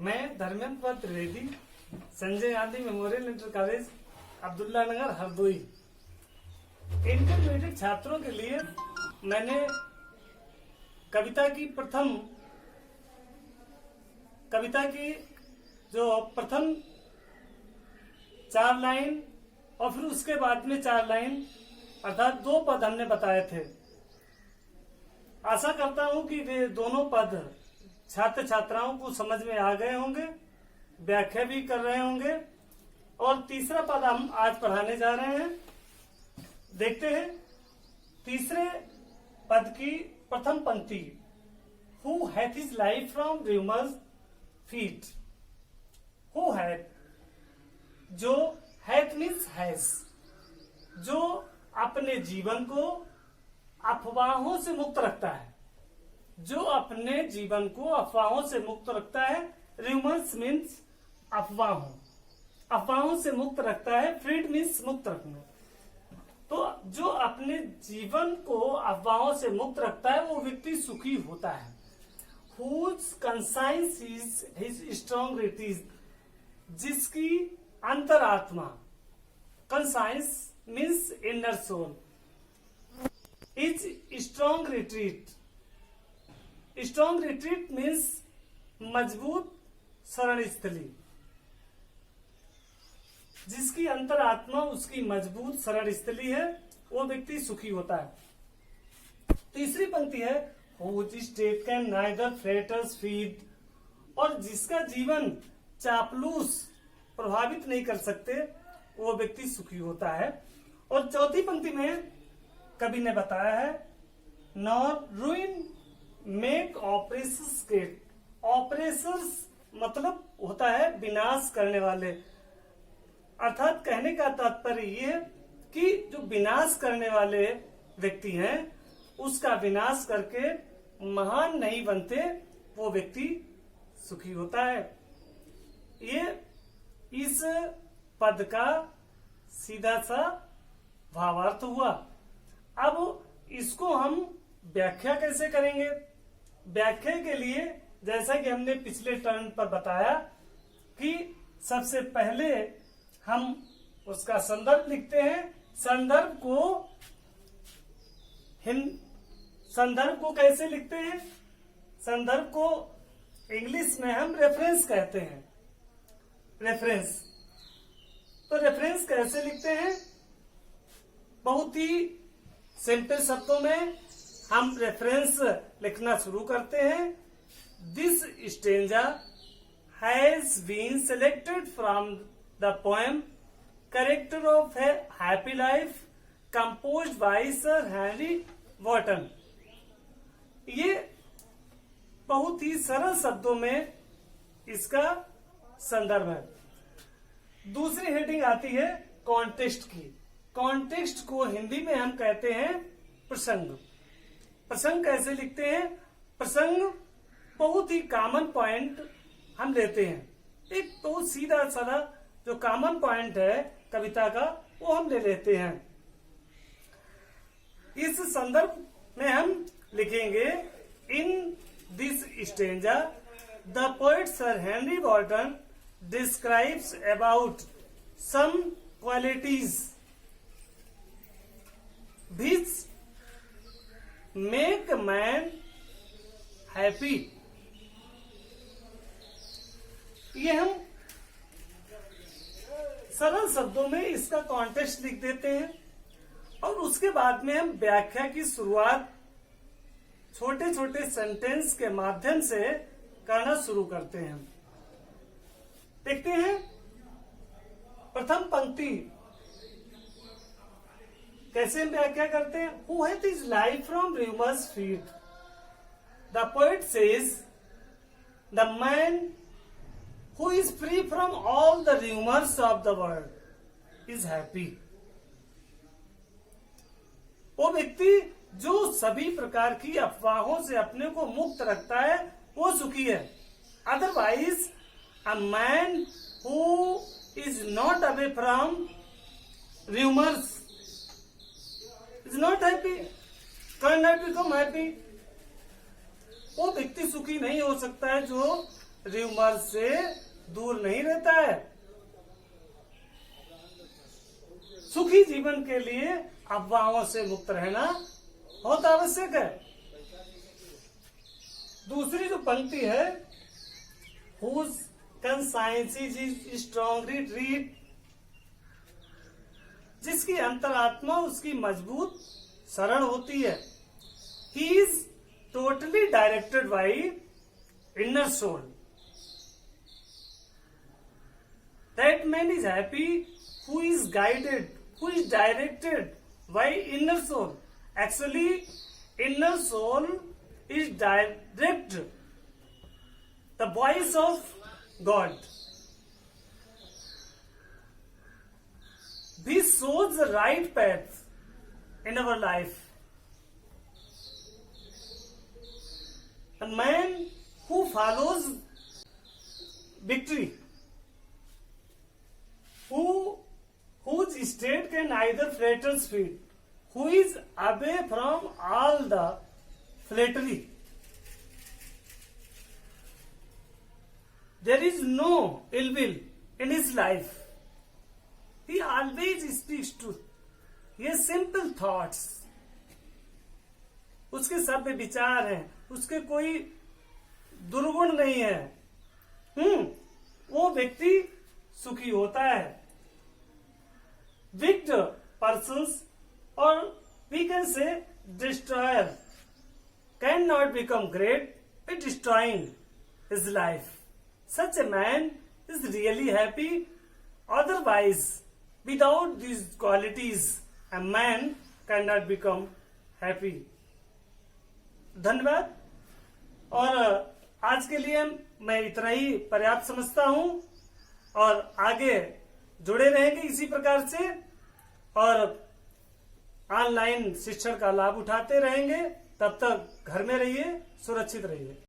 मैं Dharmendra Trivedi, Sanjay Gandhi memorial inter college Abdullah Nagar Hardoi, intermediate छात्रों के लिए मैंने कविता की जो प्रथम 4 लाइन और फिर उसके बाद में 4 लाइन अर्थात 2 पद हमने बताए थे। आशा करता हूं कि वे दोनों पद छात्र छात्राओं को समझ में आ गए होंगे, व्याख्या भी कर रहे होंगे। और तीसरा पद हम आज पढ़ाने जा रहे हैं। देखते हैं तीसरे पद की प्रथम पंक्ति, who hath his life from rumours feet. Who hath, जो हैथ मीन्स हैज, जो अपने जीवन को अफवाहों से मुक्त रखता है, जो अपने जीवन को अफवाहों से मुक्त रखता है। रूमर्स मीन्स अफवाहों से मुक्त रखता है। फ्रीड मीन्स मुक्त रखना। तो जो अपने जीवन को अफवाहों से मुक्त रखता है वो व्यक्ति सुखी होता है। Whose conscience is his strong retreat, जिसकी अंतरात्मा, conscience means inner soul, is strong retreat. Strong retreat means मजबूत शरण स्थली, जिसकी अंतरात्मा उसकी मजबूत शरण स्थली है, वो व्यक्ति सुखी होता है। तीसरी पंक्ति है whose state can neither flatters feed, और जिसका जीवन चापलूस प्रभावित नहीं कर सकते, वो व्यक्ति सुखी होता है। और चौथी पंक्ति में कवि ने बताया है nor ruin make operations great. Operations मतलब होता है विनाश करने वाले, अर्थात कहने का तात्पर्य ये है कि जो विनाश करने वाले व्यक्ति हैं उसका विनाश करके महान नहीं बनते, वो व्यक्ति सुखी होता है। ये इस पद का सीधा सा भावार्थ हुआ। अब इसको हम व्याख्या कैसे करेंगे? व्याख्या के लिए जैसा कि हमने पिछले टर्न पर बताया कि सबसे पहले हम उसका संदर्भ लिखते हैं। संदर्भ को कैसे लिखते हैं? संदर्भ को इंग्लिश में हम रेफरेंस कहते हैं। रेफरेंस, तो रेफरेंस कैसे लिखते हैं? बहुत ही सिंपल शब्दों में हम रेफरेंस लिखना शुरू करते हैं। This stanza has been selected from the poem character of a happy life composed by sir Henry Wotton. ये बहुत ही सरल शब्दों में इसका संदर्भ है। दूसरी हेडिंग आती है कॉन्टेक्स्ट की। कॉन्टेक्स्ट को हिंदी में हम कहते हैं प्रसंग। प्रसंग कैसे लिखते हैं? प्रसंग बहुत ही कॉमन पॉइंट हम लेते हैं। एक बहुत सीधा साधा जो कॉमन पॉइंट है कविता का, वो हम ले लेते हैं। इस संदर्भ में हम लिखेंगे in this stanza the poet sir Henry Wotton describes about some qualities which make a man happy। ये हम सरल शब्दों में इसका कॉन्टेक्स्ट लिख देते हैं और उसके बाद में हम व्याख्या की शुरुआत छोटे छोटे सेंटेंस के माध्यम से करना शुरू करते हैं। देखते हैं प्रथम पंक्ति कैसे हम व्याख्या करते हैं। Who hath his life from rumors feed? The poet says, the man who is free from all the rumors of the world is happy। वो व्यक्ति जो सभी प्रकार की अफवाहों से अपने को मुक्त रखता है वो सुखी है। Otherwise, a man who is not away from rumors is not happy, cannot become happy। वो व्यक्ति सुखी नहीं हो सकता है जो र्यूमर से दूर नहीं रहता है। सुखी जीवन के लिए अफवाहों से मुक्त रहना बहुत आवश्यक है। दूसरी जो पंक्ति है, whose conscience is strongly treated, जिसकी अंतरात्मा उसकी मजबूत सरल होती है। He is totally directed by inner soul. That man is happy who is guided, who is directed by inner soul. Actually, inner soul is direct the voice of God. This shows the right path in our life. A man who follows victory, whose state can neither flatter feet, who is away from all the flattery. There is no ill will in his life. He always speaks truth. He has simple thoughts. उसके सभ्य विचार हैं, उसके कोई दुर्गुण नहीं है। वो व्यक्ति सुखी होता है। Wicked persons, or we can say destroyer, cannot become great by destroying his life. Such a man is really happy. Otherwise, without these qualities, a man cannot become happy. धन्यवाद। और आज के लिए मैं इतना ही पर्याप्त समझता हूँ, और आगे जुड़े रहेंगे इसी प्रकार से, और ऑनलाइन शिक्षण का लाभ उठाते रहेंगे। तब तक घर में रहिए, सुरक्षित रहिए।